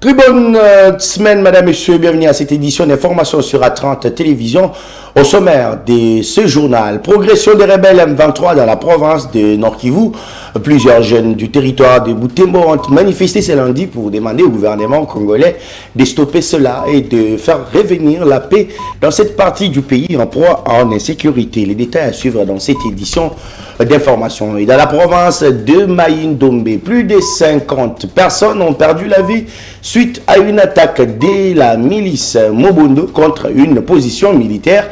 Très bonne semaine, madame, messieurs. Bienvenue à cette édition d'information sur A30 Télévision. Au sommaire de ce journal, progression des rebelles M23 dans la province de Nord-Kivu. Plusieurs jeunes du territoire de Butembo ont manifesté ce lundi pour demander au gouvernement congolais de stopper cela et de faire revenir la paix dans cette partie du pays en proie en insécurité. Les détails à suivre dans cette édition d'information. Et dans la province de Maïndombe, plus de 50 personnes ont perdu la vie suite à une attaque de la milice Mobondo contre une position militaire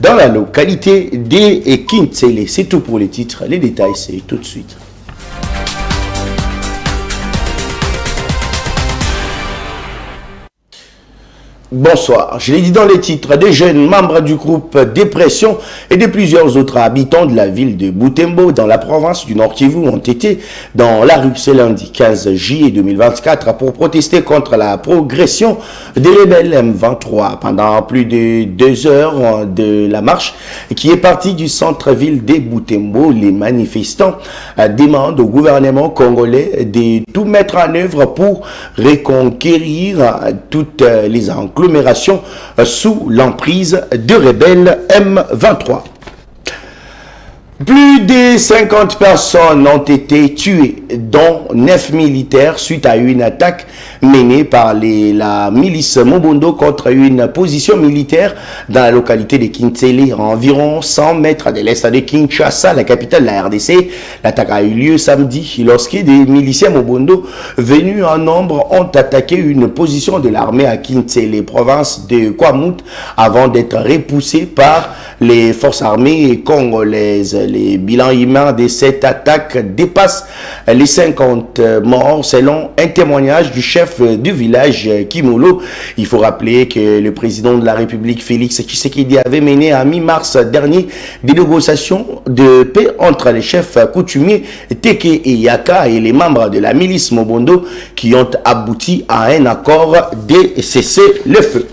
dans la localité de Kintsele. C'est tout pour les titres. Les détails, c'est tout de suite. Bonsoir. Je l'ai dit dans les titres, des jeunes membres du groupe Dépression et de plusieurs autres habitants de la ville de Butembo dans la province du Nord-Kivu ont été dans la rue ce lundi 15 juillet 2024 pour protester contre la progression des rebelles M23. Pendant plus de 2 heures de la marche qui est partie du centre-ville de Butembo, les manifestants demandent au gouvernement congolais de tout mettre en œuvre pour reconquérir toutes les agglomérations sous l'emprise de rebelles M23. Plus de 50 personnes ont été tuées, dont 9 militaires, suite à une attaque menée par la milice Mobondo contre une position militaire dans la localité de Kintsele, à environ 100 mètres de l'est de Kinshasa, la capitale de la RDC. L'attaque a eu lieu samedi lorsque des miliciens Mobondo venus en nombre ont attaqué une position de l'armée à Kintsele, province de Kwamut, avant d'être repoussés par les forces armées congolaises. Les bilans humains de cette attaque dépassent les 50 morts selon un témoignage du chef du village Kimolo. Il faut rappeler que le président de la République Félix Tshisekedi avait mené à mi-mars dernier des négociations de paix entre les chefs coutumiers Teke et Yaka et les membres de la milice Mobondo qui ont abouti à un accord de cessez-le-feu.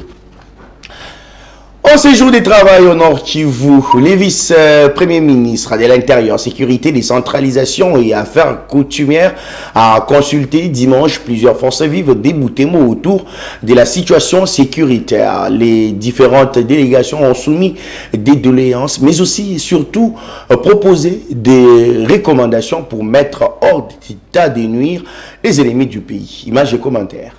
Au séjour de travail au Nord-Kivu, les vice-premiers ministres de l'Intérieur, Sécurité, Décentralisation et Affaires coutumières a consulté dimanche plusieurs forces vives des Butembo autour de la situation sécuritaire. Les différentes délégations ont soumis des doléances, mais aussi et surtout proposé des recommandations pour mettre hors d'état de nuire les ennemis du pays. Images et commentaires.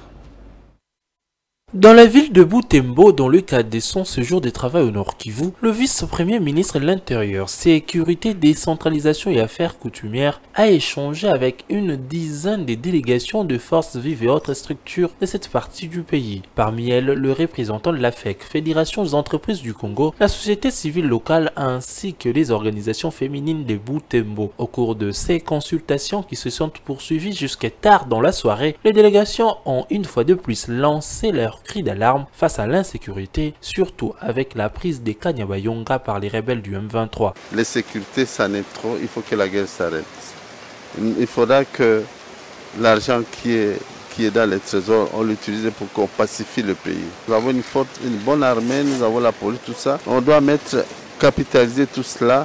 Dans la ville de Butembo, dans le cadre de son séjour de travail au Nord-Kivu, le vice-premier ministre de l'Intérieur, Sécurité, Décentralisation et Affaires coutumières a échangé avec une dizaine de délégations de forces vives et autres structures de cette partie du pays. Parmi elles, le représentant de la FEC, Fédération des entreprises du Congo, la société civile locale ainsi que les organisations féminines de Butembo. Au cours de ces consultations qui se sont poursuivies jusqu'à tard dans la soirée, les délégations ont une fois de plus lancé leur cri d'alarme face à l'insécurité, surtout avec la prise des Kanyabayonga par les rebelles du M23. La sécurité, ça n'est trop, il faut que la guerre s'arrête. Il faudra que l'argent qui est dans les trésors, on l'utilise pour qu'on pacifie le pays. Nous avons une bonne armée, nous avons la police, tout ça. On doit capitaliser tout cela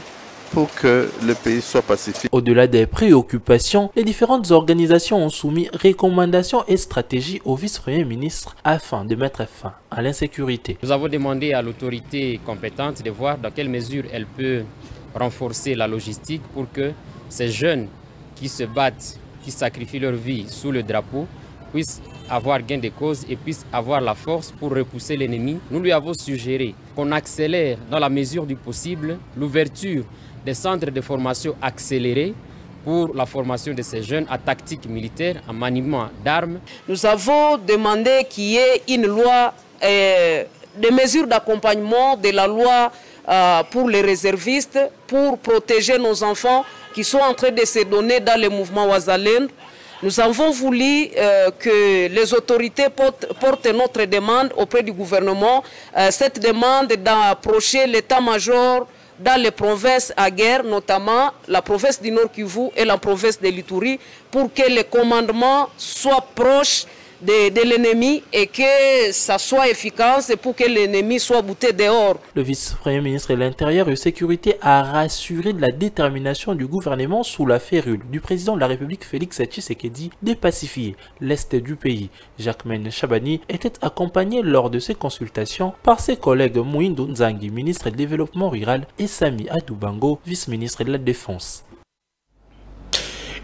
pour que le pays soit pacifique. Au-delà des préoccupations, les différentes organisations ont soumis recommandations et stratégies au vice-premier ministre afin de mettre fin à l'insécurité. Nous avons demandé à l'autorité compétente de voir dans quelle mesure elle peut renforcer la logistique pour que ces jeunes qui se battent, qui sacrifient leur vie sous le drapeau, puissent avoir gain de cause et puissent avoir la force pour repousser l'ennemi. Nous lui avons suggéré qu'on accélère dans la mesure du possible l'ouverture des centres de formation accélérés pour la formation de ces jeunes à tactique militaire, en maniement d'armes. Nous avons demandé qu'il y ait une loi, des mesures d'accompagnement de la loi pour les réservistes, pour protéger nos enfants qui sont en train de se donner dans le mouvement Wazalendo. Nous avons voulu que les autorités portent notre demande auprès du gouvernement, cette demande d'approcher l'état-major dans les provinces à guerre, notamment la province du Nord-Kivu et la province de l'Ituri, pour que les commandements soient proches de l'ennemi et que ça soit efficace pour que l'ennemi soit bouté dehors. Le vice-premier ministre de l'Intérieur et de Sécurité a rassuré de la détermination du gouvernement sous la férule du président de la République Félix Tshisekedi de pacifier l'Est du pays. Jacquemaine Chabani était accompagné lors de ces consultations par ses collègues Mouindou Nzangi, ministre du Développement rural, et Sami Adoubango, vice-ministre de la Défense.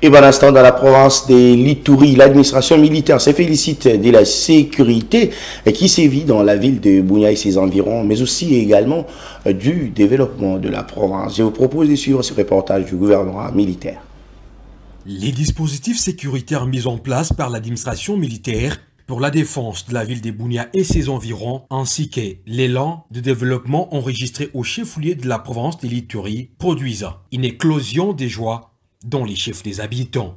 Et pendant l'instant, dans la province de l'Ituri, l'administration militaire se félicite de la sécurité qui sévit dans la ville de Bunia et ses environs, mais aussi également du développement de la province. Je vous propose de suivre ce reportage du gouvernement militaire. Les dispositifs sécuritaires mis en place par l'administration militaire pour la défense de la ville de Bunia et ses environs, ainsi que l'élan de développement enregistré au chef-lieu de la province de l'Ituri, produisent une éclosion de joie dans les chefs des habitants.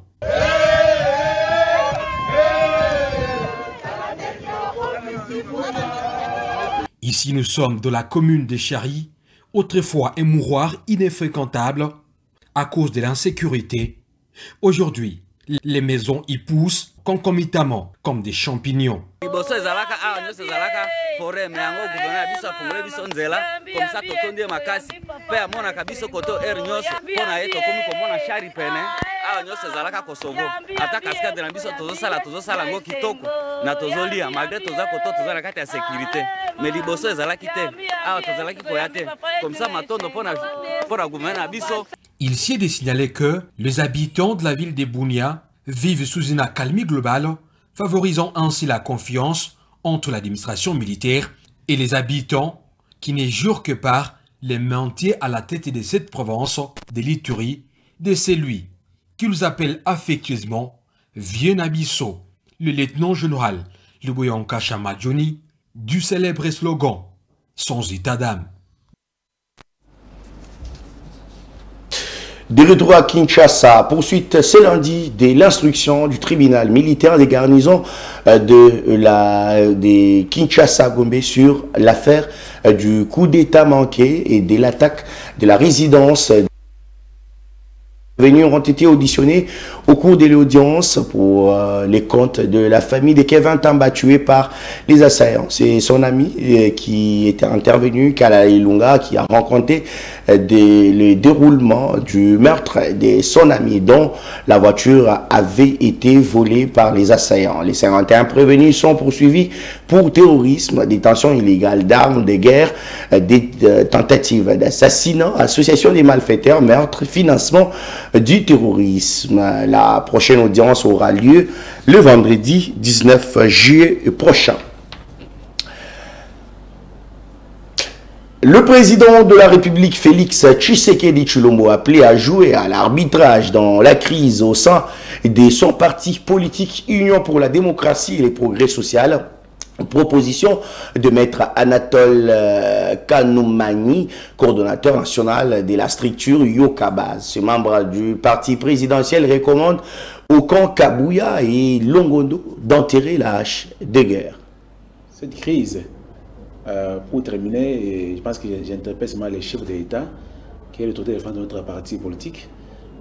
Ici, nous sommes dans la commune de Chari, autrefois un mouroir infréquentable à cause de l'insécurité. Aujourd'hui, les maisons y poussent concomitamment comme des champignons. Il s'y est de signaler que les habitants de la ville de Bunia vivent sous une accalmie globale, favorisant ainsi la confiance entre l'administration militaire et les habitants qui ne jurent que par les maintiens à la tête de cette province de l'Ituri, de celui qu'ils appellent affectueusement Vieux Nabisso, le lieutenant-général Luboyanka Chamadjoni, du célèbre slogan « Sans état d'âme ». De retour à Kinshasa, poursuite ce lundi de l'instruction du tribunal militaire des garnisons de Kinshasa-Gombe sur l'affaire du coup d'état manqué et de l'attaque de la résidence. Les venus ont été auditionnés au cours de l'audience pour les comptes de la famille de Kevin Tamba tué par les assaillants. C'est son ami qui était intervenu, Kala Ilunga, qui a rencontré le déroulement du meurtre de son ami dont la voiture avait été volée par les assaillants. Les 51 prévenus sont poursuivis pour terrorisme, détention illégale d'armes de guerre, des tentatives d'assassinat, association des malfaiteurs, meurtre, financement du terrorisme. La prochaine audience aura lieu le vendredi 19 juillet prochain. Le président de la République, Félix Tshisekedi Tshilombo, appelé à jouer à l'arbitrage dans la crise au sein de son parti politique Union pour la démocratie et le progrès social. Proposition de maître Anatole Kanoumani, coordonnateur national de la structure Yokabaz. Ce membre du parti présidentiel recommande au camp Kabouya et Longondo d'enterrer la hache de guerre. Cette crise, pour terminer, je pense que j'interpelle seulement les chefs de l'État, qui est l'autorité de défense de notre parti politique,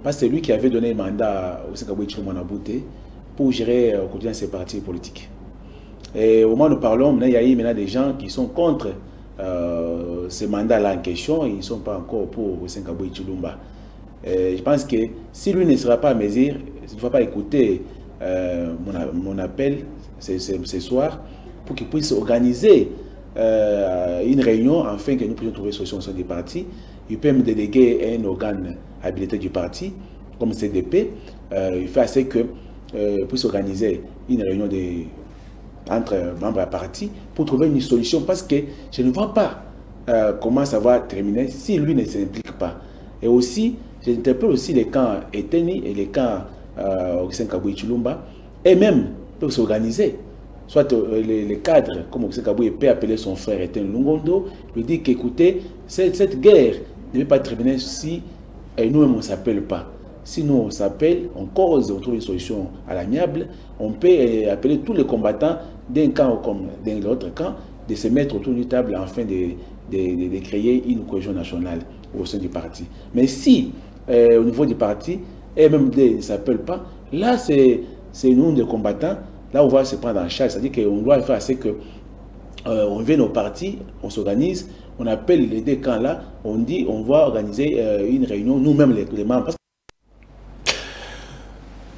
parce que c'est lui qui avait donné un mandat au Kabouya Tshilombo-Nabouté pour gérer au quotidien ces partis politiques. Et au moment où nous parlons, il y a maintenant des gens qui sont contre ce mandat-là en question et ils ne sont pas encore pour Kabouya Tshilombo. Je pense que si lui ne sera pas à mesure, il ne va pas écouter mon appel ce soir pour qu'il puisse organiser une réunion afin que nous puissions trouver une solution au sein du parti. Il peut me déléguer un organe habilité du parti, comme CDP. Il fait assez que puisse organiser une réunion entre membres du parti pour trouver une solution, parce que je ne vois pas comment ça va terminer si lui ne s'implique pas. Et aussi, j'interpelle aussi les camps Eteni et les camps Kabouya Tshilombo, et même peuvent s'organiser. Soit les cadres, comme Kabouya peut appeler son frère Etienne Longondo, lui dit qu'écoutez, cette guerre ne va pas terminer si nous-mêmes on ne s'appelle pas. Si nous on s'appelle, on cause, on trouve une solution à l'amiable, on peut appeler tous les combattants d'un camp comme d'un autre camp, de se mettre autour d'une table afin de créer une cohésion nationale au sein du parti. Mais si, au niveau du parti, et même ne s'appellent pas, là c'est nous, des combattants, là on va se prendre en charge, c'est-à-dire qu'on doit faire assez que on vient au parti, on s'organise, on appelle les deux camps là, on dit on va organiser une réunion, nous-mêmes les membres.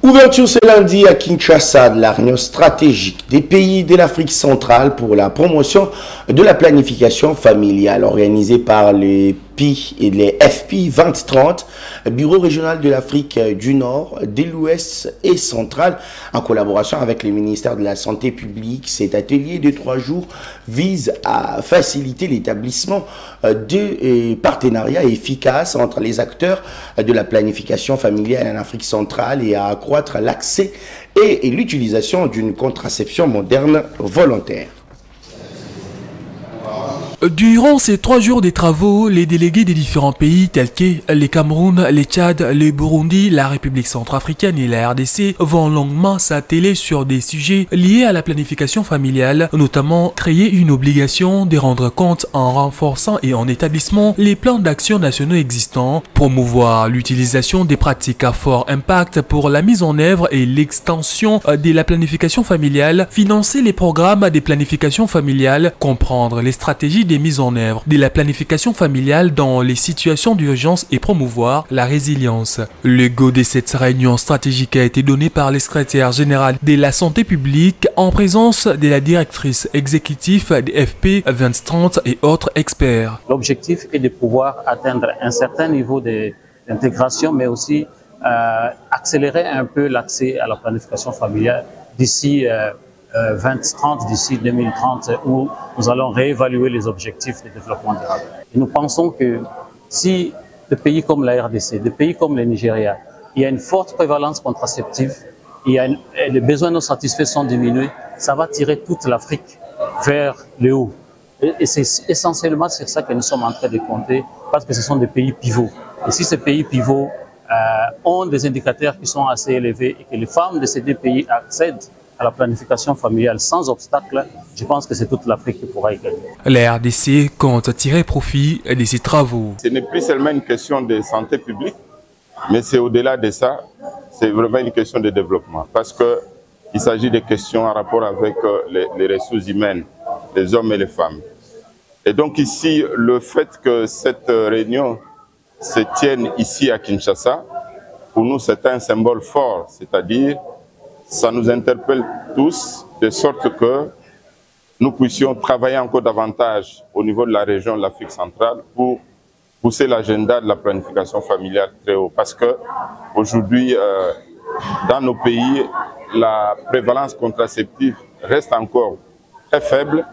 Ouverture ce lundi à Kinshasa de la réunion stratégique des pays de l'Afrique centrale pour la promotion de la planification familiale organisée par les PI et les FP 2030, Bureau régional de l'Afrique du Nord, de l'Ouest et central, en collaboration avec le ministère de la Santé publique. Cet atelier de 3 jours vise à faciliter l'établissement de partenariats efficaces entre les acteurs de la planification familiale en Afrique centrale et à accroître l'accès et l'utilisation d'une contraception moderne volontaire. Durant ces 3 jours de travaux, les délégués des différents pays tels que les Cameroun, les Tchad, le Burundi, la République centrafricaine et la RDC vont longuement s'atteler sur des sujets liés à la planification familiale, notamment créer une obligation de rendre compte en renforçant et en établissant les plans d'action nationaux existants, promouvoir l'utilisation des pratiques à fort impact pour la mise en œuvre et l'extension de la planification familiale, financer les programmes de planification familiale, comprendre les stratégies des mises en œuvre de la planification familiale dans les situations d'urgence et promouvoir la résilience. Le go de cette réunion stratégique a été donné par le secrétaire général de la santé publique en présence de la directrice exécutive de FP 2030 et autres experts. L'objectif est de pouvoir atteindre un certain niveau d'intégration, mais aussi accélérer un peu l'accès à la planification familiale d'ici 2030, d'ici 2030, où nous allons réévaluer les objectifs de développement durable. Et nous pensons que si des pays comme la RDC, des pays comme le Nigeria, il y a une forte prévalence contraceptive, les besoins non satisfaits sont diminués, ça va tirer toute l'Afrique vers le haut. Et c'est essentiellement sur ça que nous sommes en train de compter, parce que ce sont des pays pivots. Et si ces pays pivots ont des indicateurs qui sont assez élevés et que les femmes de ces deux pays accèdent à la planification familiale sans obstacle, je pense que c'est toute l'Afrique qui pourra y gagner. La RDC compte tirer profit de ces travaux. Ce n'est plus seulement une question de santé publique, mais c'est au-delà de ça, c'est vraiment une question de développement. Parce qu'il s'agit de questions en rapport avec les ressources humaines, les hommes et les femmes. Et donc ici, le fait que cette réunion se tienne ici à Kinshasa, pour nous c'est un symbole fort, c'est-à-dire ça nous interpelle tous, de sorte que nous puissions travailler encore davantage au niveau de la région de l'Afrique centrale pour pousser l'agenda de la planification familiale très haut. Parce qu'aujourd'hui, dans nos pays, la prévalence contraceptive reste encore très faible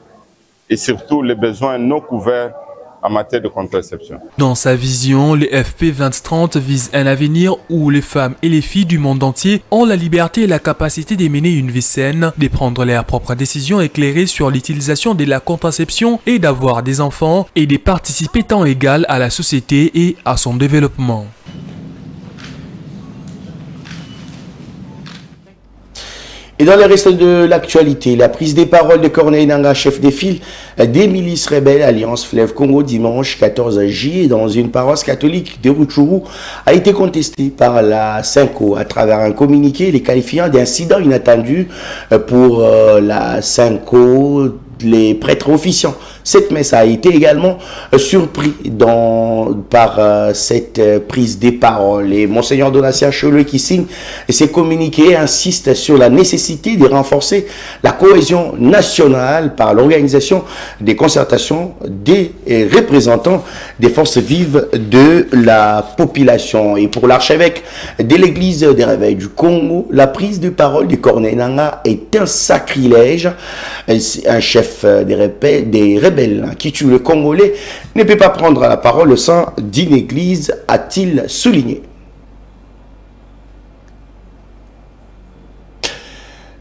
et surtout les besoins non couverts en matière de contraception. Dans sa vision, le FP 2030 vise un avenir où les femmes et les filles du monde entier ont la liberté et la capacité de mener une vie saine, de prendre leurs propres décisions éclairées sur l'utilisation de la contraception et d'avoir des enfants et de participer tant égal à la société et à son développement. Et dans le reste de l'actualité, la prise des paroles de Corneille Nangaa, chef des files des milices rebelles Alliance Fleuve Congo dimanche 14 juillet dans une paroisse catholique de Rutshuru a été contestée par la Synco à travers un communiqué les qualifiant d'incident inattendu pour la Synco, les prêtres officiants. Cette messe a été également surpris par cette prise des paroles. Et Monseigneur Donatien Cheleux qui signe ces communiqués insiste sur la nécessité de renforcer la cohésion nationale par l'organisation des concertations des représentants des forces vives de la population. Et pour l'archevêque de l'église des Réveils du Congo, la prise de parole de Corneille Nangaa est un sacrilège. Un chef des rebelles qui tue le Congolais ne peut pas prendre la parole au sein d'une église, a-t-il souligné.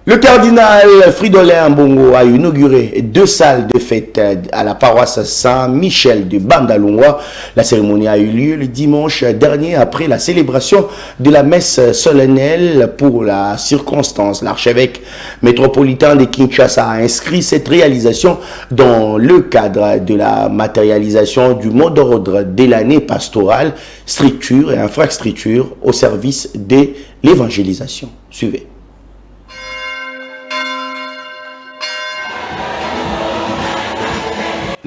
Le cardinal Fridolin Mbongo a inauguré 2 salles de fête à la paroisse Saint-Michel de Bandalungwa. La cérémonie a eu lieu le dimanche dernier après la célébration de la messe solennelle pour la circonstance. L'archevêque métropolitain de Kinshasa a inscrit cette réalisation dans le cadre de la matérialisation du mot d'ordre de l'année pastorale, structure et infrastructure au service de l'évangélisation. Suivez.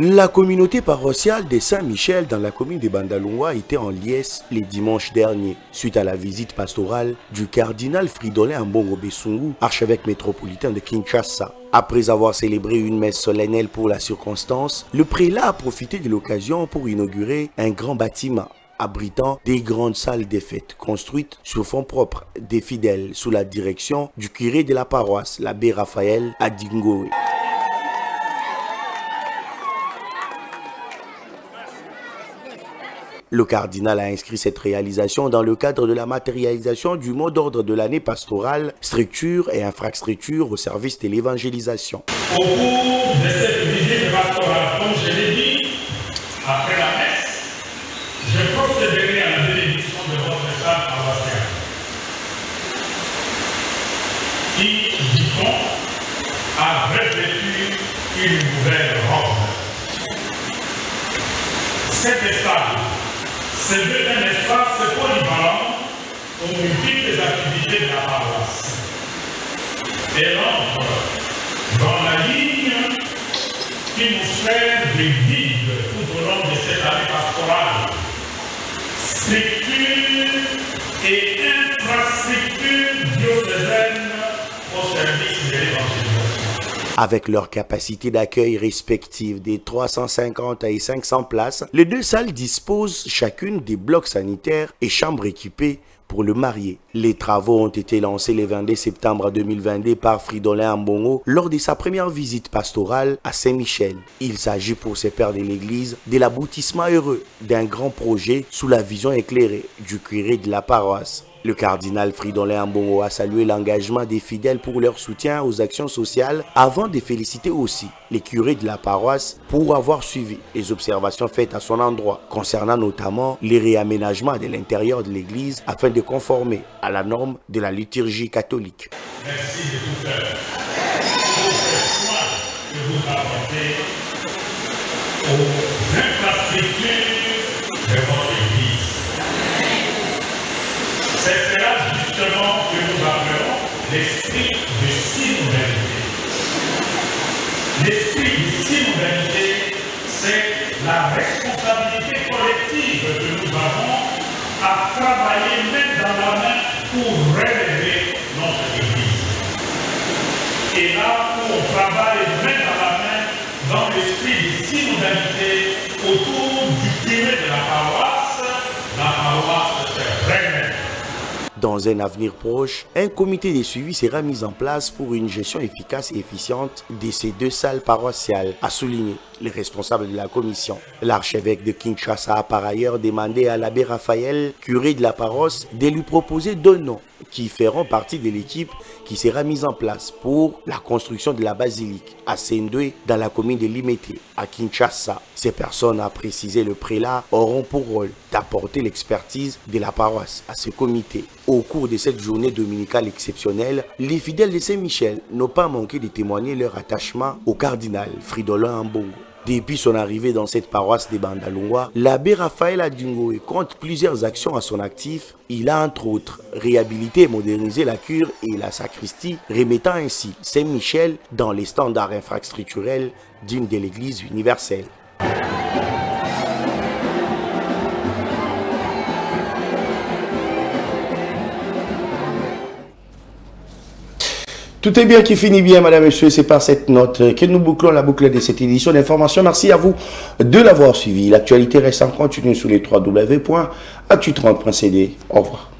La communauté paroissiale de Saint-Michel dans la commune de Bandalungwa était en liesse les dimanches derniers, suite à la visite pastorale du cardinal Fridolin Ambongo Besungu, archevêque métropolitain de Kinshasa. Après avoir célébré une messe solennelle pour la circonstance, le prélat a profité de l'occasion pour inaugurer un grand bâtiment abritant des grandes salles des fêtes construites sur fonds propres des fidèles sous la direction du curé de la paroisse, l'abbé Raphaël Adingoé. Le cardinal a inscrit cette réalisation dans le cadre de la matérialisation du mot d'ordre de l'année pastorale, structure et infrastructure au service de l'évangélisation. Au cours de cette visite pastorale, comme je l'ai dit, après la messe, je procéderai à la bénédiction de votre salle paroissiale, qui, dit-on, a revêtu une nouvelle robe. Cette salle, c'est un espace polyvalent aux multiples activités de la paroisse. Elle entre dans la ligne qui nous sert de guide tout au long de cette année pastorale. Structure et infrastructure diocésaine au service de l'évangélisation. Avec leur capacité d'accueil respective des 350 et 500 places, les deux salles disposent chacune des blocs sanitaires et chambres équipées pour le marié. Les travaux ont été lancés le 22 septembre 2022 par Fridolin Ambongo lors de sa première visite pastorale à Saint-Michel. Il s'agit pour ces pères de l'Église de l'aboutissement heureux d'un grand projet sous la vision éclairée du curé de la paroisse. Le cardinal Fridolin Ambongo a salué l'engagement des fidèles pour leur soutien aux actions sociales avant de féliciter aussi les curés de la paroisse pour avoir suivi les observations faites à son endroit concernant notamment les réaménagements de l'intérieur de l'église afin de conformer à la norme de la liturgie catholique. Merci de tout cœur pour ce soin que vous apportez aux infrastructures de votre église. C'est cela justement que nous appelons l'esprit de synodalité. L'esprit de synodalité, c'est la responsabilité collective que nous avons à travailler main dans la main pour relever notre Église. Et là où on travaille main dans la main dans l'esprit de synodalité autour du curé de la paroisse se réunit. Dans un avenir proche, un comité de suivi sera mis en place pour une gestion efficace et efficiente de ces deux salles paroissiales, a souligné le responsable de la commission. L'archevêque de Kinshasa a par ailleurs demandé à l'abbé Raphaël, curé de la paroisse, de lui proposer deux noms qui feront partie de l'équipe qui sera mise en place pour la construction de la basilique à Sendwe dans la commune de Limete à Kinshasa. Ces personnes, a précisé le prélat, auront pour rôle d'apporter l'expertise de la paroisse à ce comité. Au cours de cette journée dominicale exceptionnelle, les fidèles de Saint-Michel n'ont pas manqué de témoigner leur attachement au cardinal Fridolin Ambongo. Depuis son arrivée dans cette paroisse de Bandalungwa, l'abbé Raphaël Adingoé compte plusieurs actions à son actif. Il a entre autres réhabilité et modernisé la cure et la sacristie, remettant ainsi Saint-Michel dans les standards infrastructurels dignes de l'Église universelle. Tout est bien qui finit bien, madame, monsieur. C'est par cette note que nous bouclons la boucle de cette édition d'information. Merci à vous de l'avoir suivi. L'actualité reste en continu sur les www.actu30.cd. Au revoir.